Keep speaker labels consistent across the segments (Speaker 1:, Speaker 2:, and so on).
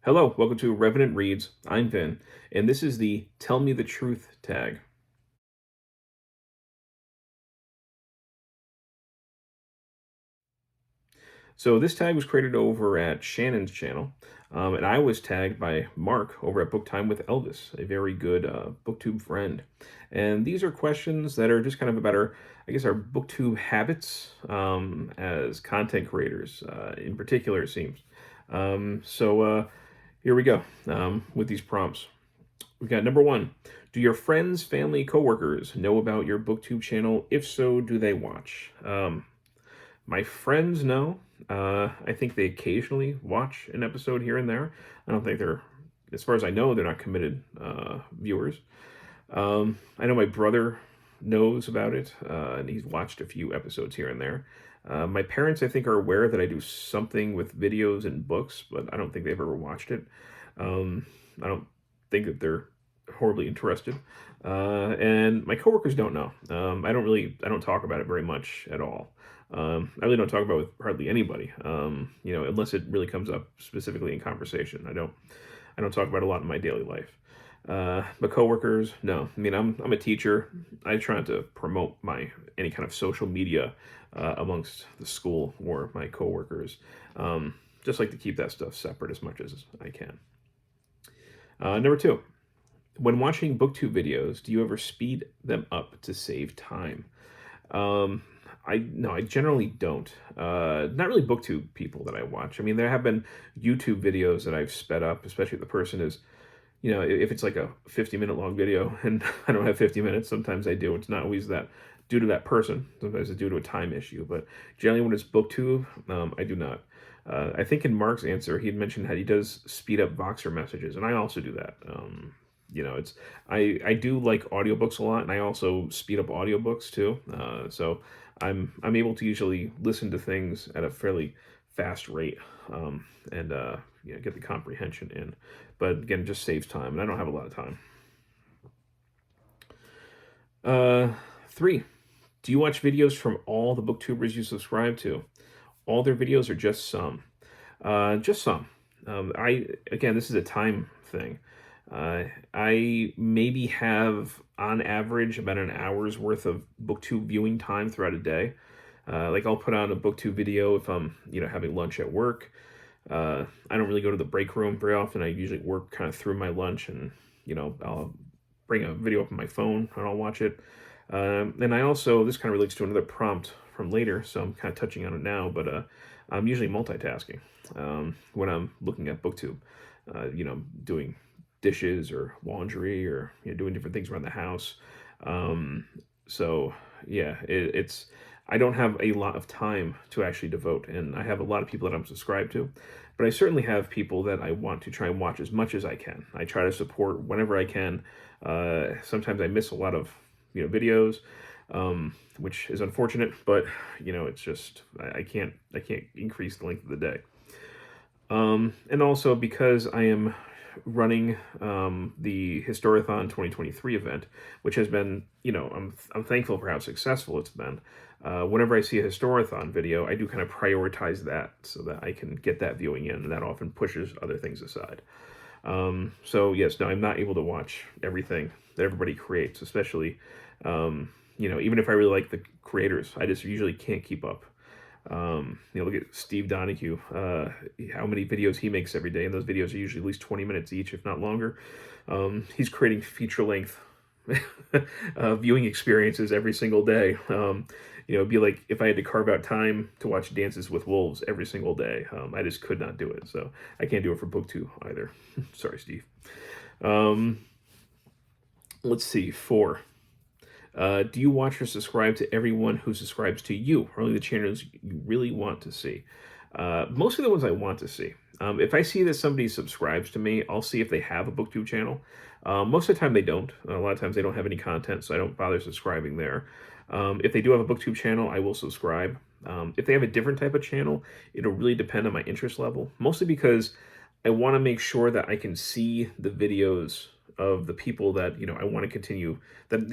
Speaker 1: Hello, welcome to Revenant Reads. I'm Vin, and this is the Tell Me the Truth tag. So this tag was created over at Shannon's channel, and I was tagged by Mark over at Book Time with Elvis, a very good booktube friend. And these are questions that are just kind of about our booktube habits as content creators, in particular, it seems. Here we go with these prompts. We've got number one. Do your friends, family, coworkers know about your booktube channel? If so, do they watch? My friends know. I think they occasionally watch an episode here and there. I don't think they're, as far as I know, they're not committed viewers. I know my brother knows about it, and he's watched a few episodes here and there. My parents, I think, are aware that I do something with videos and books, but I don't think they've ever watched it. I don't think that they're horribly interested. And my coworkers don't know. I don't talk about it very much at all. I really don't talk about it with hardly anybody. Unless it really comes up specifically in conversation. I don't talk about it a lot in my daily life. But coworkers, no. I mean, I'm a teacher. I try not to promote any kind of social media amongst the school or my coworkers. Just like to keep that stuff separate as much as I can. Number two, when watching booktube videos, do you ever speed them up to save time? I generally don't. Not really booktube people that I watch. I mean, there have been YouTube videos that I've sped up, especially if the person is, if it's like a 50-minute long video and I don't have 50 minutes, sometimes I do. It's not always that due to that person. Sometimes it's due to a time issue. But generally when it's booktube, I do not. I think in Mark's answer, he had mentioned how he does speed up Voxer messages, and I also do that. I do like audiobooks a lot, and I also speed up audiobooks too. So I'm able to usually listen to things at a fairly fast rate, and get the comprehension in. But again, it just saves time, and I don't have a lot of time. Three, do you watch videos from all the booktubers you subscribe to? All their videos or just some? Just some. This is a time thing. I maybe have, on average, about an hour's worth of booktube viewing time throughout a day. Like I'll put on a booktube video if I'm, having lunch at work. I don't really go to the break room very often. I usually work kind of through my lunch, and I'll bring a video up on my phone and I'll watch it. And I also, this kind of relates to another prompt from later, so I'm kind of touching on it now, but I'm usually multitasking when I'm looking at booktube, doing dishes or laundry or doing different things around the house. It's I don't have a lot of time to actually devote, and I have a lot of people that I'm subscribed to, but I certainly have people that I want to try and watch as much as I can. I try to support whenever I can. Sometimes I miss a lot of videos, which is unfortunate, but it's just I can't increase the length of the day. And also because I am running the Historathon 2023 event, which has been, I'm thankful for how successful it's been. Whenever I see a Historathon video, I do kind of prioritize that so that I can get that viewing in, and that often pushes other things aside. So yes, no, I'm not able to watch everything that everybody creates, especially, even if I really like the creators, I just usually can't keep up. Look at Steve Donahue, how many videos he makes every day, and those videos are usually at least 20 minutes each, if not longer. He's creating feature-length viewing experiences every single day. It'd be like if I had to carve out time to watch Dances with Wolves every single day. I just could not do it, so I can't do it for BookTube either. Sorry, Steve. Let's see, 4. Do you watch or subscribe to everyone who subscribes to you, or only the channels you really want to see? Most of the ones I want to see. If I see that somebody subscribes to me, I'll see if they have a booktube channel. Most of the time they don't. A lot of times they don't have any content, so I don't bother subscribing there. If they do have a booktube channel, I will subscribe. If they have a different type of channel, it'll really depend on my interest level, mostly because I want to make sure that I can see the videos of the people that I want to continue, that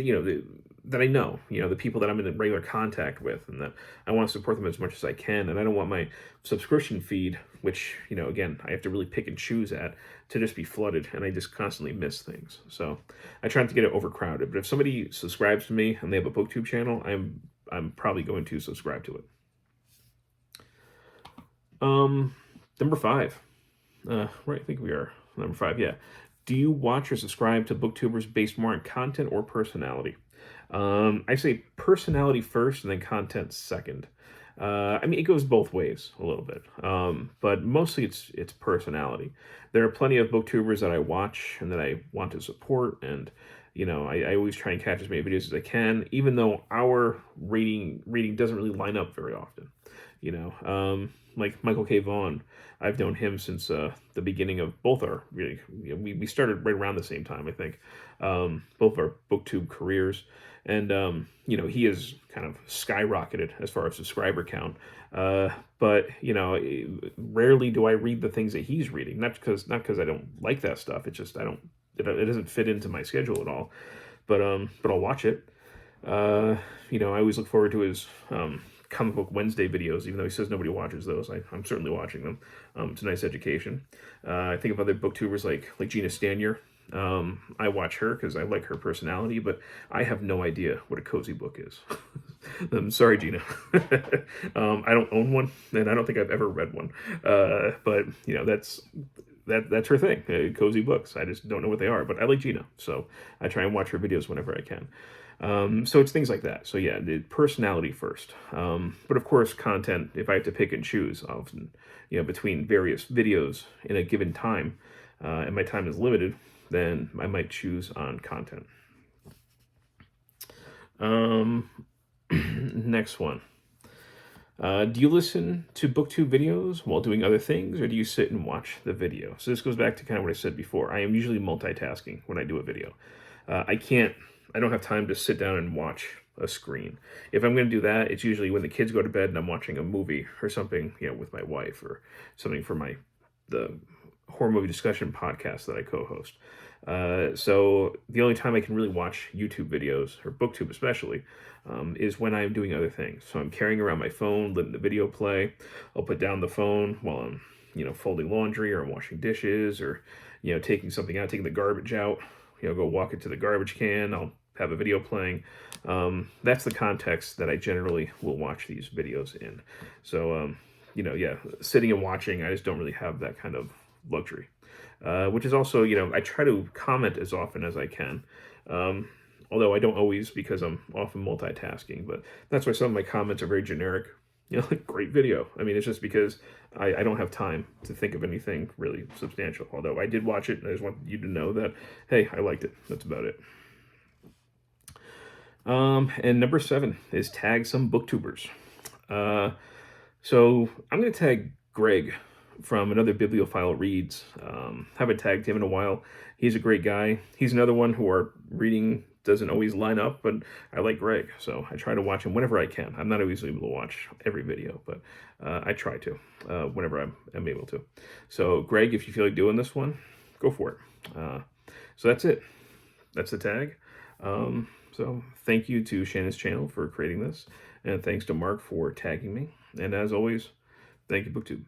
Speaker 1: that I know, the people that I'm in regular contact with, and that I want to support them as much as I can. And I don't want my subscription feed, which, again, I have to really pick and choose at, to just be flooded, and I just constantly miss things. So I try not to get it overcrowded. But if somebody subscribes to me and they have a booktube channel, I'm probably going to subscribe to it. Number 5. Right, I think we are number 5. Yeah. Do you watch or subscribe to booktubers based more on content or personality? I say personality first and then content second. I mean, it goes both ways a little bit, but mostly it's personality. There are plenty of booktubers that I watch and that I want to support, and I always try and catch as many videos as I can, even though our reading doesn't really line up very often. Like Michael K. Vaughan, I've known him since the beginning of both our we started right around the same time, I think, both our booktube careers, and he has kind of skyrocketed as far as subscriber count. But rarely do I read the things that he's reading, not because I don't like that stuff. It's just it doesn't fit into my schedule at all. But I'll watch it. I always look forward to his Comic Book Wednesday videos, even though he says nobody watches those. I'm certainly watching them. It's a nice education. I think of other booktubers like Gina Stanier. I watch her because I like her personality, but I have no idea what a cozy book is. I'm sorry, Gina. I don't own one, and I don't think I've ever read one. But that's her thing, cozy books. I just don't know what they are, but I like Gina, so I try and watch her videos whenever I can. So it's things like that. So yeah, the personality first. But of course, content, if I have to pick and choose often, between various videos in a given time, and my time is limited, then I might choose on content. Next one. Do you listen to booktube videos while doing other things, or do you sit and watch the video? So this goes back to kind of what I said before. I am usually multitasking when I do a video. I don't have time to sit down and watch a screen. If I'm going to do that, it's usually when the kids go to bed and I'm watching a movie or something, with my wife, or something for the horror movie discussion podcast that I co-host. So the only time I can really watch YouTube videos, or booktube especially, is when I'm doing other things. So I'm carrying around my phone, letting the video play. I'll put down the phone while I'm, folding laundry, or I'm washing dishes, or, taking something out, taking the garbage out, go walk it to the garbage can. I'll have a video playing. That's the context that I generally will watch these videos in. So, sitting and watching, I just don't really have that kind of luxury. Which is also, I try to comment as often as I can. Although I don't always, because I'm often multitasking, but that's why some of my comments are very generic. Like, great video. I mean, it's just because I don't have time to think of anything really substantial. Although I did watch it, and I just want you to know that, hey, I liked it. That's about it. And number 7 is tag some booktubers. So I'm going to tag Greg from Another Bibliophile Reads. Haven't tagged him in a while. He's a great guy. He's another one who our reading doesn't always line up, but I like Greg, so I try to watch him whenever I can. I'm not always able to watch every video, but I try to whenever I'm able to. So Greg, if you feel like doing this one, go for it. So that's it. That's the tag. So thank you to Shannon's channel for creating this, and thanks to Mark for tagging me. And as always, thank you, BookTube.